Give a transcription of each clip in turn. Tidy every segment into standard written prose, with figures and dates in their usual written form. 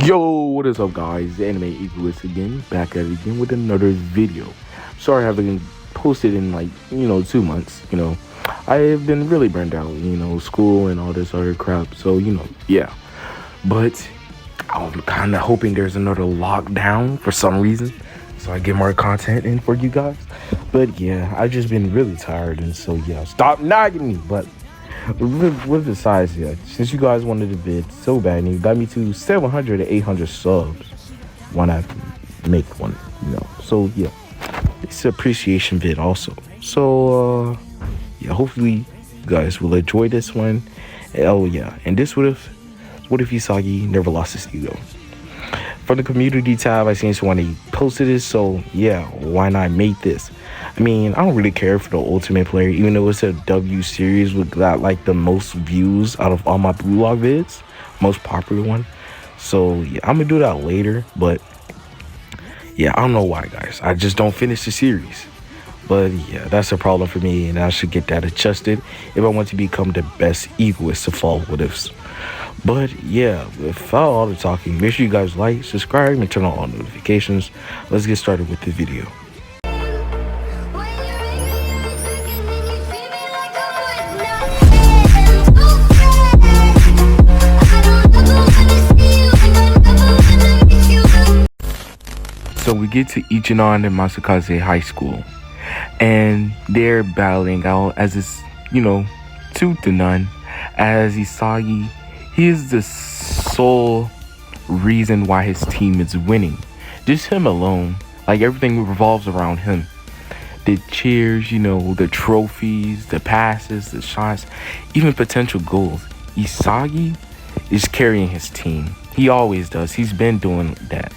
Yo, what is up guys? The Anime Egoist again, back at it again with another video. Sorry I haven't posted in 2 months, I have been really burned out, school and all this other crap, so yeah. But I'm kind of hoping there's another lockdown for some reason, so I get more content in for you guys. But yeah, I've just been really tired, and so yeah, stop nagging me, but with the size, yeah, since you guys wanted the vid so bad and you got me to 700 to 800 subs, why not make one, so yeah, it's an appreciation vid also. So yeah, hopefully you guys will enjoy this one. Oh yeah, and this what if Isagi never lost his ego. From the community tab, I seen someone posted this, so yeah, why not make this? I mean, I don't really care for the Ultimate Player, even though it's a W series with got the most views out of all my Blue Log vids, most popular one. So yeah, I'm gonna do that later, but yeah, I don't know why, guys. I just don't finish the series. But yeah, that's a problem for me, and I should get that adjusted if I want to become the best egoist of all what ifs. But yeah, without all the talking, make sure you guys like, subscribe, and turn on all notifications. Let's get started with the video. So we get to Ichinon and Masakaze High School, and they're battling out as this, tooth to none, as Isagi, he is the sole reason why his team is winning. Just him alone, everything revolves around him. The cheers, the trophies, the passes, the shots, even potential goals. Isagi is carrying his team. He always does. He's been doing that.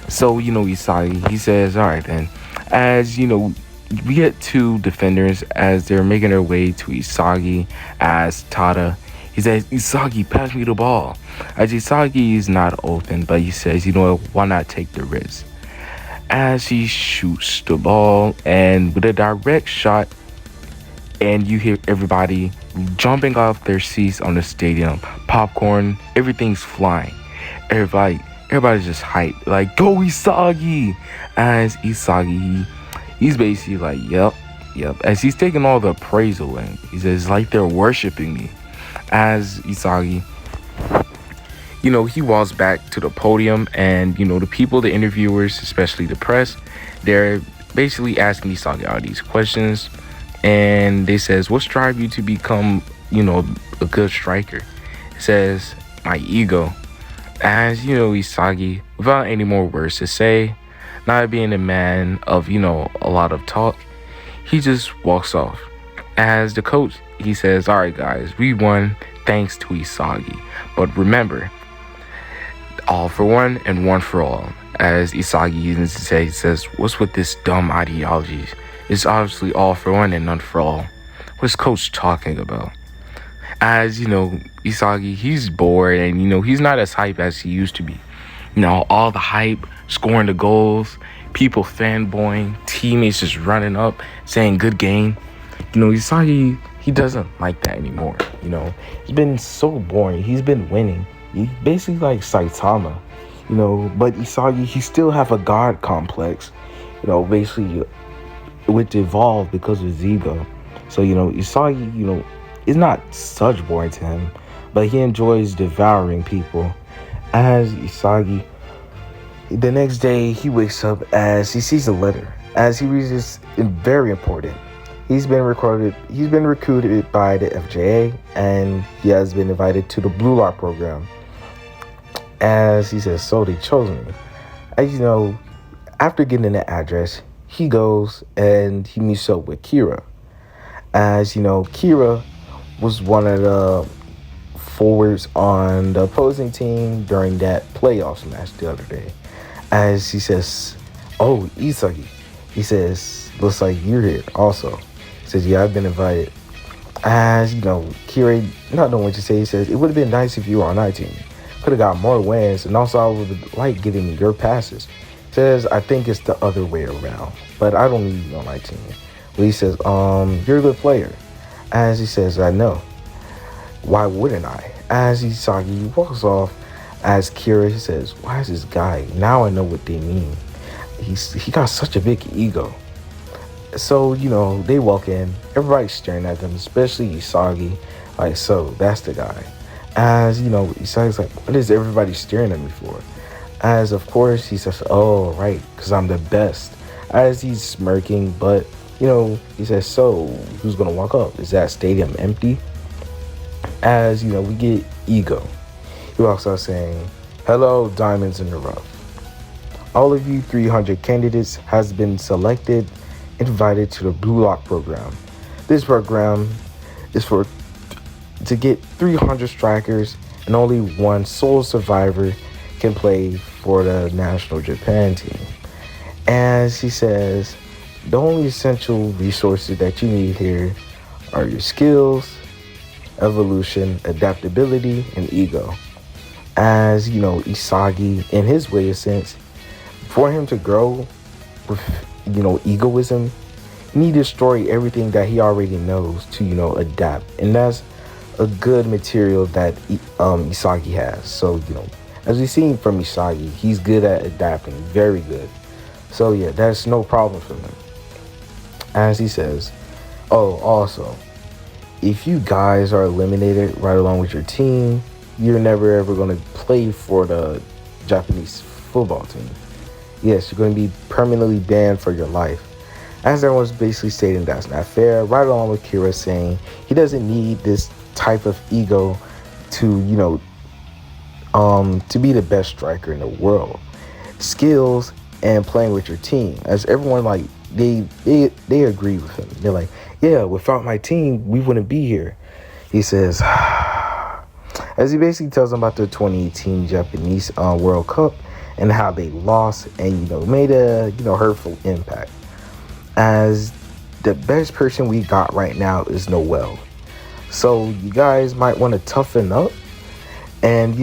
So, Isagi, he says, all right, then, as, we get two defenders as they're making their way to Isagi as Tada. He says, Isagi, pass me the ball. As Isagi is not open, but he says, why not take the risk? As he shoots the ball, and with a direct shot, and you hear everybody jumping off their seats on the stadium. Popcorn, everything's flying. Everybody's just hyped, go Isagi! As Isagi, he's basically yep. As he's taking all the praise away, he says, they're worshiping me. As Isagi, he walks back to the podium, and, the people, the interviewers, especially the press, they're basically asking Isagi all these questions, and they says, what drive you to become, a good striker? It says, my ego. As Isagi, without any more words to say, not being a man of a lot of talk, he just walks off. As the coach, he says, all right guys, we won thanks to Isagi, but remember, all for one and one for all. As Isagi says, what's with this dumb ideology? It's obviously all for one and none for all. What's coach talking about? As Isagi, he's bored, and he's not as hype as he used to be. All the hype, scoring the goals, people fanboying, teammates just running up saying good game. Isagi, he doesn't like that anymore. It's been so boring. He's been winning. He's basically like Saitama, but Isagi, he still have a god complex, basically with evolve because of his ego. So Isagi, it's not such boring to him, but he enjoys devouring people. As Isagi, the next day he wakes up as he sees a letter. As he reads this, very important. He's been recruited by the FJA, and he has been invited to the Blue Lock program. As he says, so they chose me. As after getting the address, he goes and he meets up with Kira. As Kira was one of the forwards on the opposing team during that playoffs match the other day. As he says, oh, Isagi, he says, looks like you're here also. He says, yeah, I've been invited. As Kira, not knowing what to say, he says, it would have been nice if you were on our team. Could have got more wins, and also I would like giving me your passes. He says, I think it's the other way around, but I don't need you on my team. Well, he says, you're a good player. As he says, I know. Why wouldn't I? As Isagi walks off, As Kira, he says, why is this guy? Now I know what they mean. He got such a big ego. So, they walk in, everybody's staring at them, especially Isagi. Like, so that's the guy. As, Isagi's like, what is everybody staring at me for? As, of course, he says, oh, right, because I'm the best. As he's smirking, but, he says, so, who's going to walk up? Is that stadium empty? As, we get Ego. He walks out saying, hello, diamonds in the rough. All of you 300 candidates has been selected, invited to the Blue Lock program. This program is to get 300 strikers, and only one sole survivor can play for the national Japan team. As he says, the only essential resources that you need here are your skills, evolution, adaptability, and ego. As, Isagi, in his way of sense, for him to grow with, egoism, you need to destroy everything that he already knows to, adapt. And that's a good material that Isagi has. So, as we've seen from Isagi, he's good at adapting, very good. So, yeah, that's no problem for him. As he says, oh, also, if you guys are eliminated right along with your team, you're never ever going to play for the Japanese football team. Yes, you're going to be permanently banned for your life. As everyone's basically stating that's not fair, right along with Kira saying he doesn't need this type of ego to, to be the best striker in the world. Skills and playing with your team. As everyone, like, they agree with him. They're like, yeah, without my team, we wouldn't be here. He says, as he basically tells them about the 2018 Japanese World Cup and how they lost and, made a, hurtful impact. As the best person we got right now is Noel. So you guys might want to toughen up and,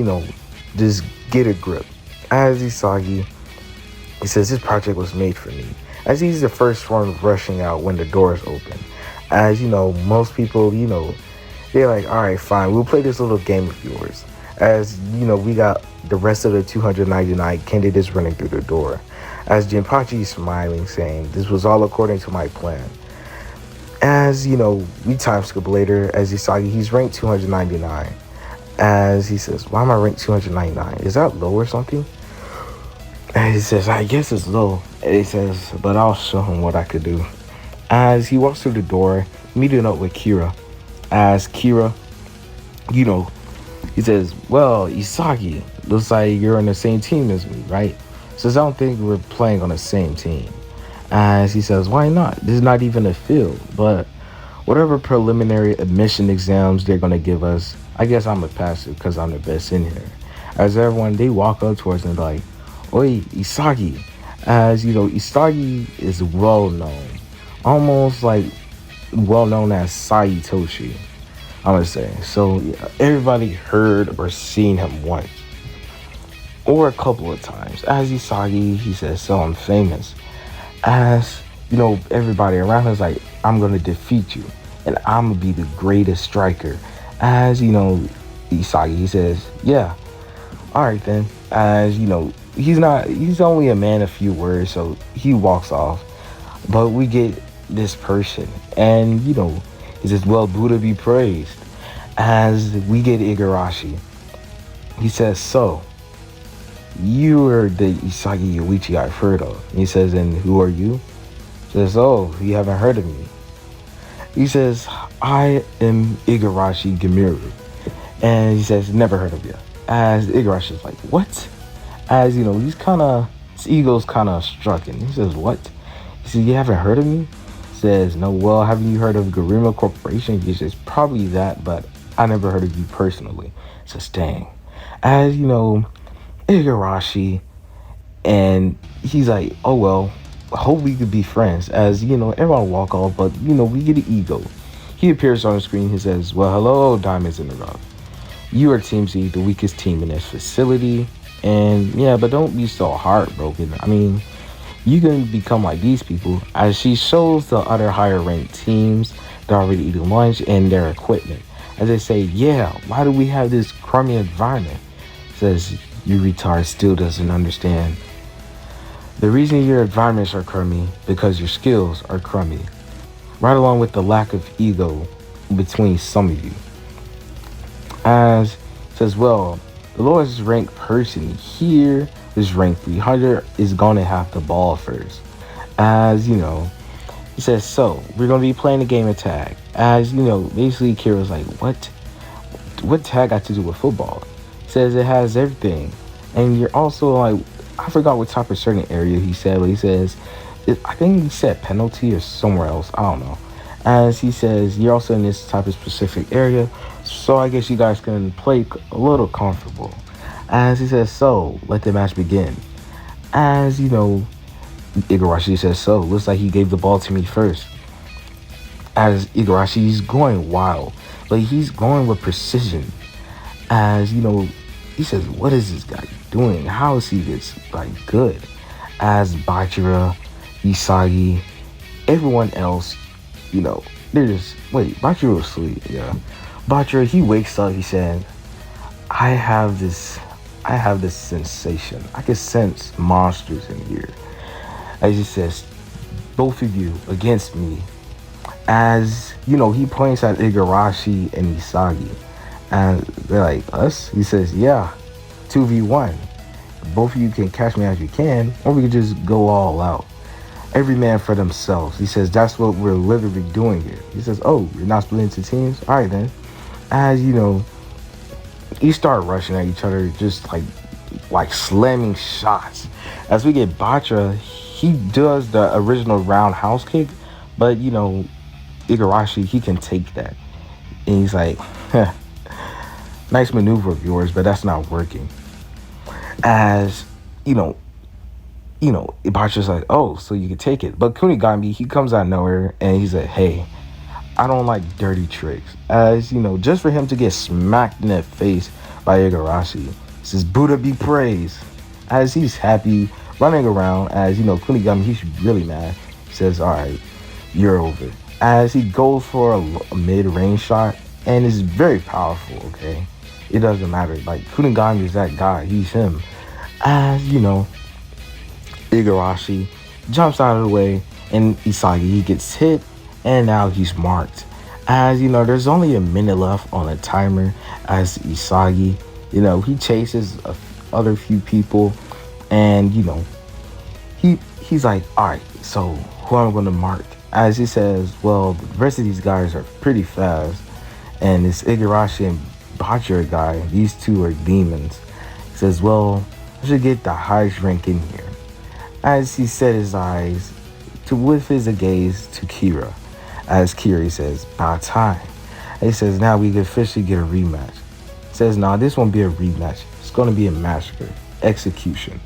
just get a grip. As Isagi, he says this project was made for me. As he's the first one rushing out when the doors open. As, most people, they're like, all right, fine, we'll play this little game of yours. As, we got the rest of the 299 candidates running through the door. As Jinpachi is smiling, saying, this was all according to my plan. As, we time skip later, as Isagi, he's ranked 299. As he says, why am I ranked 299? Is that low or something? And he says, I guess it's low. And he says, but I'll show him what I could do. As he walks through the door, meeting up with Kira. As Kira, he says, well, Isagi, looks like you're on the same team as me, right? Says, I don't think we're playing on the same team. As he says, why not? This is not even a field, but whatever preliminary admission exams they're going to give us, I guess I'm a pass it because I'm the best in here. As everyone, they walk up towards him like, oi, Isagi. As, Isagi is well known. Almost like well known as Saitoshi, I'm going to say. So yeah, everybody heard or seen him once. Or a couple of times. As Isagi, he says, so I'm famous. As, everybody around him is like, I'm going to defeat you. And I'm going to be the greatest striker. As, Isagi, he says, yeah, all right then. As, he's only a man of few words, so he walks off. But we get this person. And, he says, well, Buddha be praised. As we get Igarashi. He says, so, you are the Isagi Yoichi I've heard of. And he says, and who are you? He says, oh, you haven't heard of me. He says, I am Igarashi Gamiru. And he says, never heard of you. As Igarashi's like, what? As, his ego's kind of struck. And he says, what? He says, you haven't heard of me? He says, no, well, haven't you heard of Garima Corporation? He says, probably that, but I never heard of you personally. He says, dang. As, Igarashi, and he's like, oh, well, I hope we could be friends. As, everyone walk off, but, we get an ego. He appears on the screen. He says, well, hello, Diamonds in the Rough. You are Team Z, the weakest team in this facility. And, yeah, but don't be so heartbroken. I mean, you can become like these people. As she shows the other higher-ranked teams that are already eating lunch and their equipment. As they say, yeah, why do we have this crummy environment? Says, You retard still doesn't understand. The reason your environments are crummy because your skills are crummy. Right along with the lack of ego between some of you. As says, well, the lowest ranked person here is ranked 300 is going to have the ball first. As you know, he says, so we're going to be playing a game of tag. As you know, basically Kira's like, what tag got to do with football? He says it has everything. And you're also like, I forgot what type of certain area he said, but he says, I think he said penalty or somewhere else. I don't know. As he says, you're also in this type of specific area, so I guess you guys can play a little comfortable. As he says, so let the match begin. As you know, Igarashi says, so looks like he gave the ball to me first. As Igarashi's going wild, but he's going with precision. As you know, he says, what is this guy doing? How is he this like good? As Bachira, Isagi, everyone else, you know, they're just Bachira was asleep, yeah. Bachira, he wakes up, he said, I have this sensation. I can sense monsters in here. As he says, both of you against me. As you know, he points at Igarashi and Isagi. And they're like, us? He says, yeah, 2v1. Both of you can catch me as you can, or we can just go all out. Every man for themselves. He says, that's what we're literally doing here. He says, oh, you're not split into teams? All right, then. As you know, you start rushing at each other, just like slamming shots. As we get Batra, he does the original roundhouse kick, but you know, Igarashi, he can take that. And he's like, nice maneuver of yours, but that's not working. As Ibacha's like, oh, so you can take it. But Kunigami, he comes out of nowhere and he's like, hey, I don't like dirty tricks. As you know, just for him to get smacked in the face by Igarashi, he says, Buddha be praised. As he's happy, running around, as you know, Kunigami, he's really mad. He says, all right, you're over. As he goes for a mid-range shot, and it's very powerful, okay? It doesn't matter. Like, Kunigami is that guy. He's him. As, you know, Igarashi jumps out of the way, and Isagi, he gets hit, and now he's marked. As, you know, there's only a minute left on the timer, as Isagi, you know, he chases other few people, and, you know, he's like, all right, so who am I going to mark? As he says, well, the rest of these guys are pretty fast, and this Igarashi and Bachira guy, these two are demons. He says, well, I should get the highest rank in here. As he set his eyes with his gaze to Kira. As Kira, he says, about time. And he says, now we can officially get a rematch. He says, nah, this won't be a rematch. It's going to be a massacre. Execution.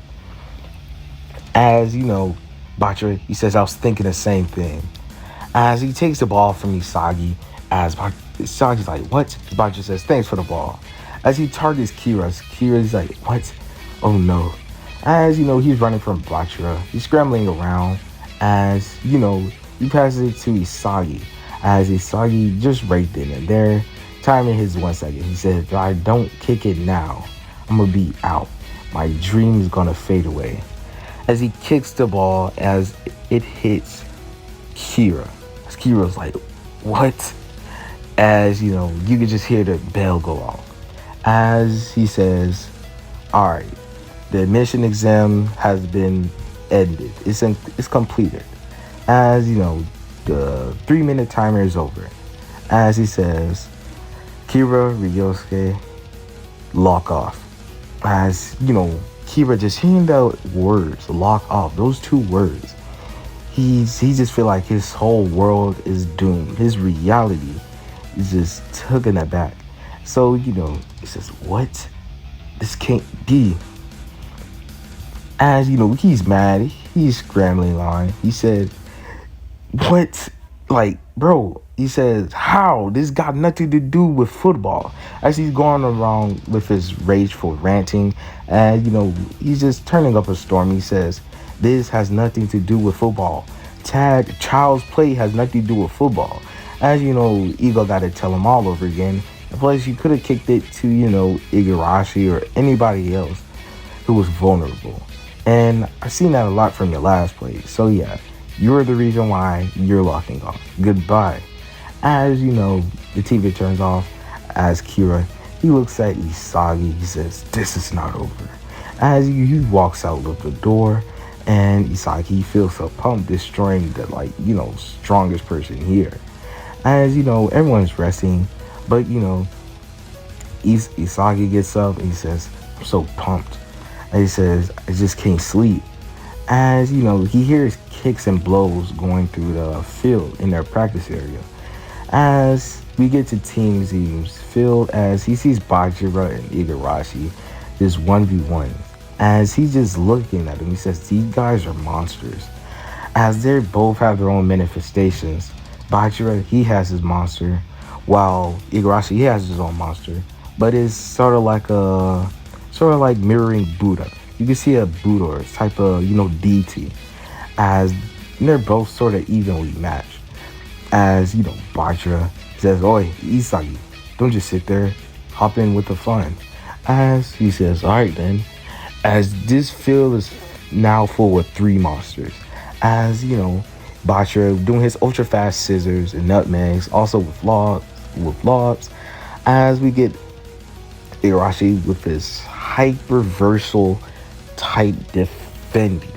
As, you know, Bachira, he says, I was thinking the same thing. As he takes the ball from Isagi, as Isagi's like, what? Bachira says, thanks for the ball. As he targets Kira's like, what? Oh no. As you know, he's running from Bachira. He's scrambling around. As you know, he passes it to Isagi. As Isagi just right then and there, timing his 1 second. He said, if I don't kick it now, I'm gonna be out. My dream is gonna fade away. As he kicks the ball, as it hits Kira. As Kira's like, what? As you know, you can just hear the bell go off. As he says, all right, the admission exam has been ended. It's completed. As you know, the 3-minute timer is over. As he says, Kira, Ryosuke, lock off. As you know, Kira just hearing the words, lock off, those 2 words, he just feel like his whole world is doomed. His reality is just taken aback. So, you know, he says, what? This can't be. As, you know, he's mad. He's scrambling on. He said, what? Like, bro, he says, how? This got nothing to do with football. As he's going around with his rageful ranting, and, you know, he's just turning up a storm. He says, this has nothing to do with football. Child's play has nothing to do with football. As, you know, Ego got to tell him all over again. And plus, you could have kicked it to, you know, Igarashi or anybody else. who was vulnerable. And I've seen that a lot from your last play. So yeah, you're the reason why you're locking off. Goodbye. As you know, the TV turns off. As Kira, he looks at Isagi. He says, "This is not over." As he walks out of the door, and Isagi feels so pumped, destroying the strongest person here. As everyone's resting, but Isagi gets up and he says, "I'm so pumped." And he says, "I just can't sleep." As he hears kicks and blows going through the field in their practice area. As we get to Team Z's field, as he sees Bajira and Igarashi just 1v1. As he's just looking at him, he says, "These guys are monsters." As they both have their own manifestations. Bajira, he has his monster, while Igarashi, he has his own monster. But it's sort of like mirroring Buddha. You can see a Buddha or type of, deity, as they're both sort of evenly matched. As, Bajira says, "Oi, Isagi, don't just sit there, hop in with the fun." As he says, "Alright then." As this field is now full with 3 monsters. As, Bajira doing his ultra fast scissors and nutmegs, also with lobs. As we get Igarashi with his hyper-versal type defending.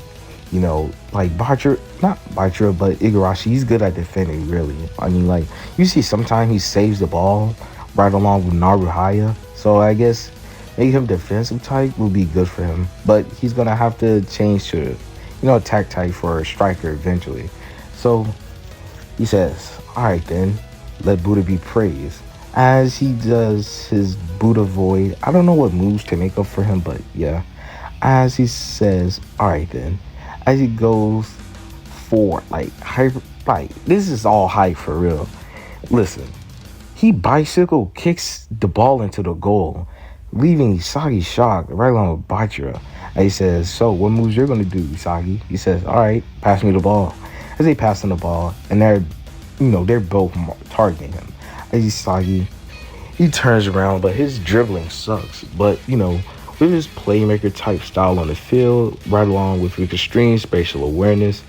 Like Bajira, not Bajira, but Igarashi, he's good at defending, really. I mean, like, you see sometimes he saves the ball right along with Naruhaya. So I guess making him defensive type will be good for him. But he's going to have to change to, attack type for a striker eventually. So he says, "Alright then, let Buddha be praised." As he does his Buddha Void. I don't know what moves to make up for him, but yeah. As he says, "Alright then." As he goes for hyper, this is all hype for real. Listen, he bicycle kicks the ball into the goal, leaving Isagi shocked right along with Bajira. And he says, "So what moves you're gonna do, Isagi?" He says, "Alright, pass me the ball." As they pass him the ball, and they're both targeting him. As Isagi, he turns around, but his dribbling sucks. But with his playmaker type style on the field, right along with extreme spatial awareness,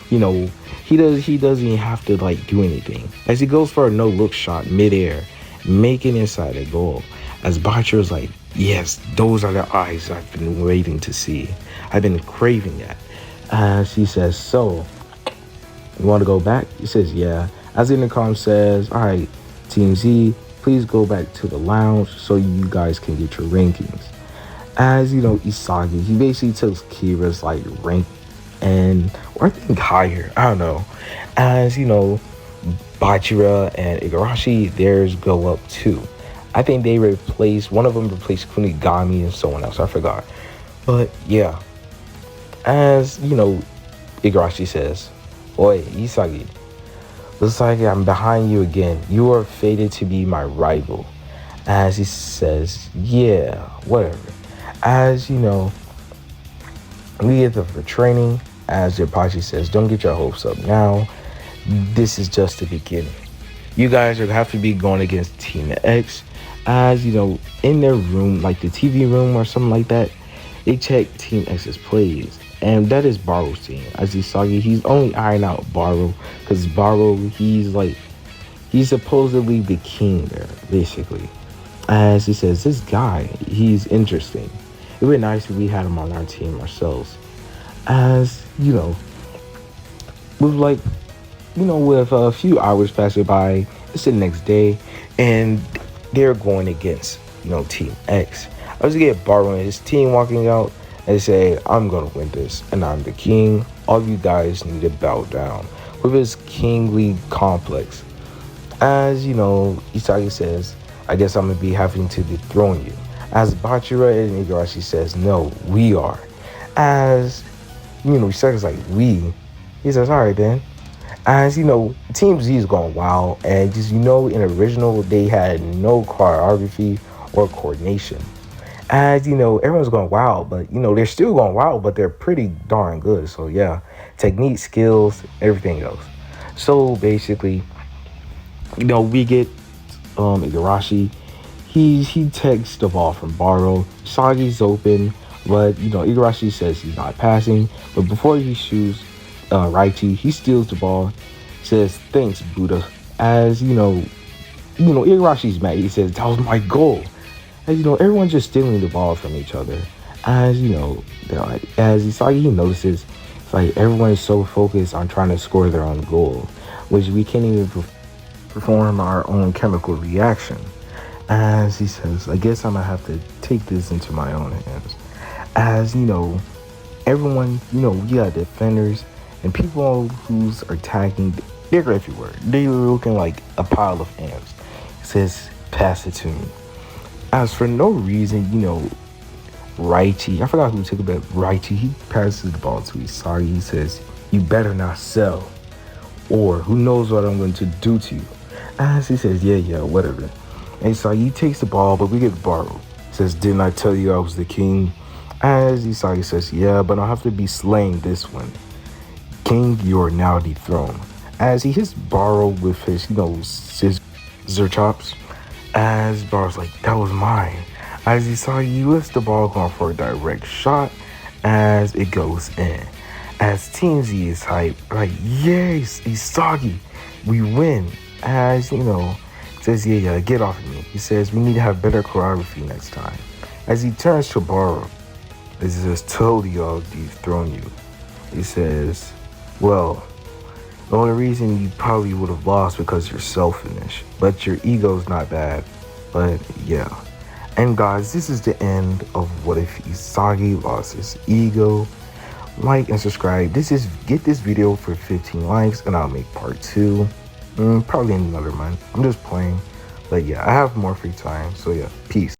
he doesn't even have to do anything. As he goes for a no look shot midair, making inside the goal. As Bajira's like, "Yes, those are the eyes I've been waiting to see. I've been craving that." As he says, "So, you want to go back?" He says, "Yeah." As the intercom says, "Alright, Team Z, please go back to the lounge so you guys can get your rankings." As Isagi, he basically took Kira's rank or I think higher. I don't know. As Bajira and Igarashi, theirs go up too. I think one of them replaced Kunigami and someone else. I forgot. But yeah. As Igarashi says, "Oi, Isagi, looks like I'm behind you again. You are fated to be my rival." As he says, "Yeah, whatever." As we get them for training. As Rinpoche says, "Don't get your hopes up now. This is just the beginning. You guys are have to be going against Team X." As in their room, like the TV room or something like that, they check Team X's plays. And that is Baro's team. As Isagi, he's only eyeing out Baro, because Baro, he's supposedly the king there, basically. As he says, "This guy, he's interesting. It would be nice if we had him on our team ourselves." As with a few hours passing by, it's the next day, and they're going against Team X. I was get Baro and his team walking out. They say, "I'm gonna win this, and I'm the king. All you guys need to bow down." With his kingly complex. As Isagi says, "I guess I'm gonna be having to dethrone you." As Bachira and Igarashi says, "No, we are." As Isagi's like, "We?" He says, "Alright then." As Team Z is going wild, and just in original they had no choreography or coordination. As everyone's going wild, but they're still going wild, but they're pretty darn good. So yeah, technique, skills, everything else. So basically, we get Igarashi. He takes the ball from Baro. Sagi's open, But Igarashi says he's not passing. But before he shoots Raichi, he steals the ball. Says thanks, Buddha. As Igarashi's mad. He says that was my goal. As everyone's just stealing the ball from each other. As they're like, as Isagi he notices, it's like everyone is so focused on trying to score their own goal, which we can't even perform our own chemical reaction. As he says, I guess I'm gonna have to take this into my own hands. As everyone, we got defenders and people who's attacking. They're everywhere. They're looking like a pile of ants. It says, pass it to me. As for no reason, Raichi, I forgot who took it, but Raichi, he passes the ball to Isagi. He says, you better not sell, or who knows what I'm going to do to you. As he says, yeah, whatever. And Isagi takes the ball, but we get borrowed. He says, didn't I tell you I was the king? As Isagi says, yeah, but I'll have to be slain this one. King, you are now dethroned. As he hits Barrow with his, scissor chops. As Barrow's like, that was mine. As Isagi lifts the ball going for a direct shot as it goes in. As Team Z is hyped, like, yes, Isagi, we win. As, says, yeah, get off of me. He says, we need to have better choreography next time. As he turns to Barrow, he says, totally I'll dethrone you. He says, well, the only reason you probably would have lost because you're selfish, but your ego's not bad. But yeah. And guys, this is the end of What If Isagi Lost His Ego. Like and subscribe. Get this video for 15 likes and I'll make part 2. Probably in another month. I'm just playing. But yeah, I have more free time. So yeah, peace.